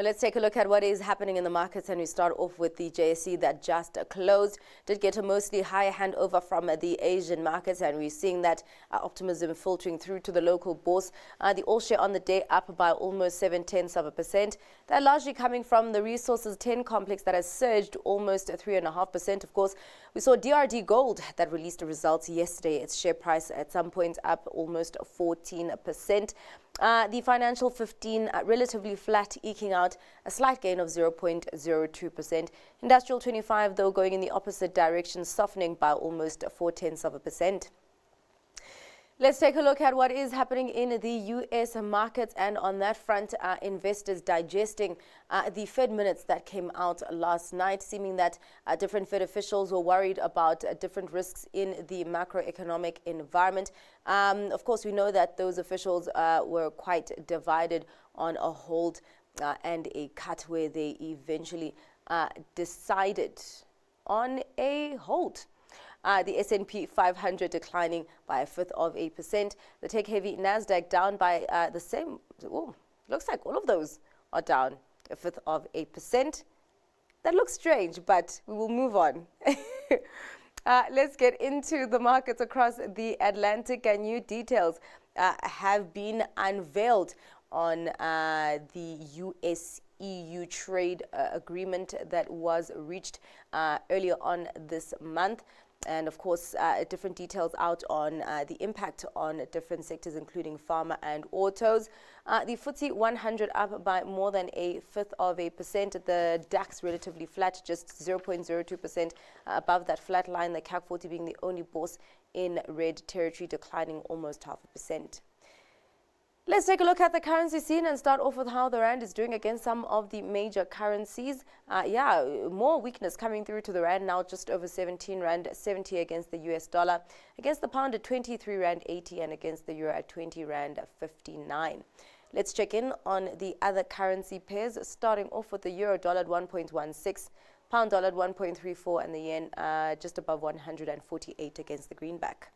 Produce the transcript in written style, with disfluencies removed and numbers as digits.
Well, let's take a look at what is happening in the markets, and we start off with the JSE that just closed. Did get a mostly higher handover from the Asian markets, and we're seeing that optimism filtering through to the local bourse. The all share on the day up by almost 0.7%. That largely coming from the Resources 10 complex that has surged almost 3.5%. Of course, we saw DRD Gold that released the results yesterday. Its share price at some point up almost 14%. The Financial 15 relatively flat, eking out a slight gain of 0.02%. Industrial 25, though, going in the opposite direction, softening by almost 0.4%. Let's take a look at what is happening in the U.S. markets, and on that front, investors digesting the Fed minutes that came out last night, seeming that different Fed officials were worried about different risks in the macroeconomic environment. Of course, we know that those officials were quite divided on a hold and a cut, where they eventually decided on a hold. The S&P 500 declining by 0.5%. The tech-heavy Nasdaq down by the same. Oh, looks like all of those are down 0.5%. That looks strange, but we will move on. Let's get into the markets across the Atlantic, and new details have been unveiled on the US-EU trade agreement that was reached earlier on this month. And of course, different details out on the impact on different sectors, including pharma and autos. The FTSE 100 up by more than 0.5%. The DAX relatively flat, just 0.02% above that flat line. The CAC 40 being the only bourse in red territory, declining almost 0.5%. Let's take a look at the currency scene and start off with how the rand is doing against some of the major currencies. More weakness coming through to the rand now, just over 17 rand 70 against the US dollar, against the pound at 23 rand 80, and against the euro at 20 rand 59. Let's check in on the other currency pairs, starting off with the euro dollar at 1.16, pound dollar at 1.34, and the yen just above 148 against the greenback.